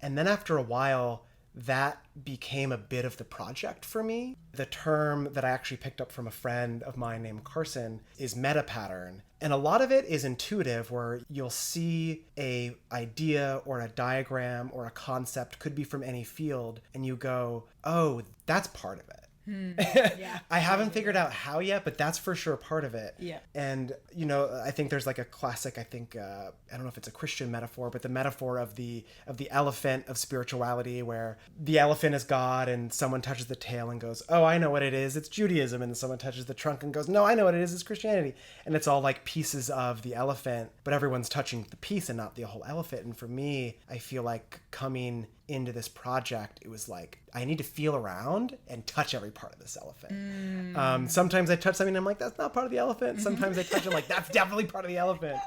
And then after a while, that became a bit of the project for me. The term that I actually picked up from a friend of mine named Carson is meta pattern. And a lot of it is intuitive, where you'll see a idea or a diagram or a concept, could be from any field, and you go, oh, that's part of it. Yeah. I haven't figured out how yet, but that's for sure part of it. Yeah. And, you know, I think there's like a classic, I don't know if it's a Christian metaphor, but the metaphor of the elephant of spirituality, where the elephant is God and someone touches the tail and goes, oh, I know what it is, it's Judaism. And someone touches the trunk and goes, no, I know what it is, it's Christianity. And it's all like pieces of the elephant, but everyone's touching the piece and not the whole elephant. And for me, I feel like coming into this project, it was like, I need to feel around and touch every part of this elephant. Sometimes I touch something and I'm like, that's not part of the elephant. Sometimes I touch it, I'm like, that's definitely part of the elephant.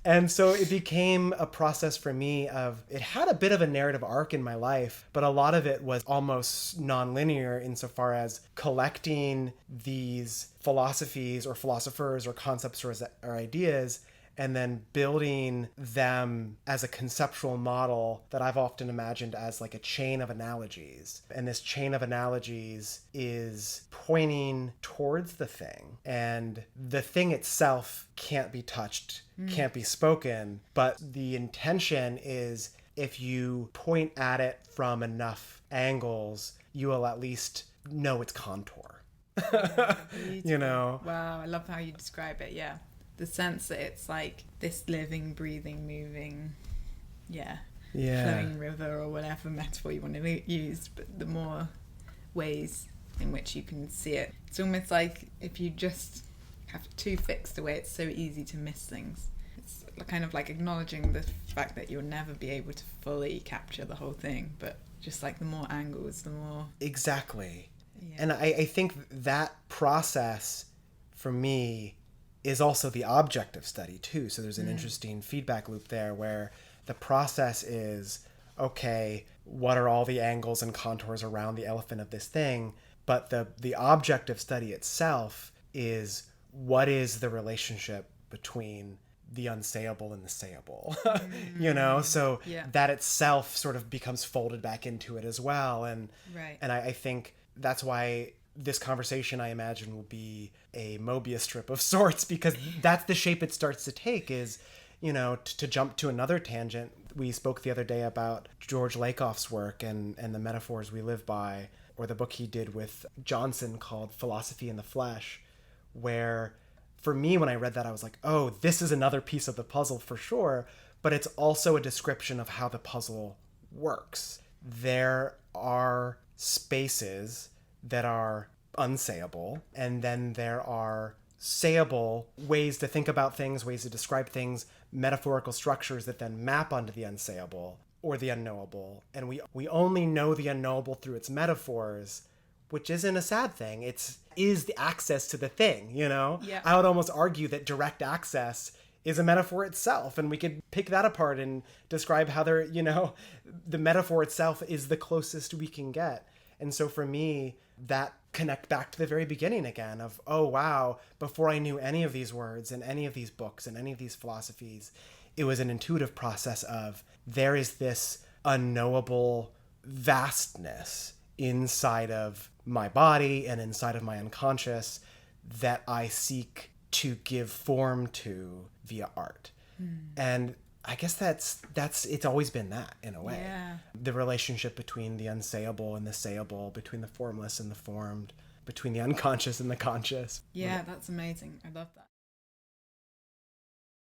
And so it became a process for me of, it had a bit of a narrative arc in my life, but a lot of it was almost nonlinear insofar as collecting these philosophies or philosophers or concepts or ideas, and then building them as a conceptual model that I've often imagined as like a chain of analogies. And this chain of analogies is pointing towards the thing. And the thing itself can't be touched, can't be spoken, but the intention is, if you point at it from enough angles, you will at least know its contour. You know? Wow, I love how you describe it, yeah. The sense that it's like this living, breathing, moving, flowing river, or whatever metaphor you want to use, but the more ways in which you can see it, it's almost like if you just have too fixed away, it's so easy to miss things. It's kind of like acknowledging the fact that you'll never be able to fully capture the whole thing, but just like the more angles, the more... Exactly. Yeah. And I think that process, for me, is also the object of study too. So there's an interesting feedback loop there, where the process is, okay, what are all the angles and contours around the elephant of this thing? But the object of study itself is, what is the relationship between the unsayable and the sayable? You know, so that itself sort of becomes folded back into it as well. And and I think that's why this conversation, I imagine, will be a Mobius strip of sorts, because that's the shape it starts to take. Is, you know, to jump to another tangent, we spoke the other day about George Lakoff's work and the metaphors we live by, or the book he did with Johnson called Philosophy in the Flesh, where for me, when I read that, I was like, oh, this is another piece of the puzzle for sure, but it's also a description of how the puzzle works. There are spaces that are unsayable, and then there are sayable ways to think about things, ways to describe things, metaphorical structures that then map onto the unsayable or the unknowable. And we only know the unknowable through its metaphors, which isn't a sad thing. Is the access to the thing, you know? Yeah. I would almost argue that direct access is a metaphor itself, and we could pick that apart and describe how they're, you know, the metaphor itself is the closest we can get. And so for me, that connect back to the very beginning again of, oh, wow, before I knew any of these words and any of these books and any of these philosophies, it was an intuitive process of, there is this unknowable vastness inside of my body and inside of my unconscious that I seek to give form to via art. And I guess that's it's always been that, in a way. Yeah. The relationship between the unsayable and the sayable, between the formless and the formed, between the unconscious and the conscious. Yeah, that's amazing. I love that.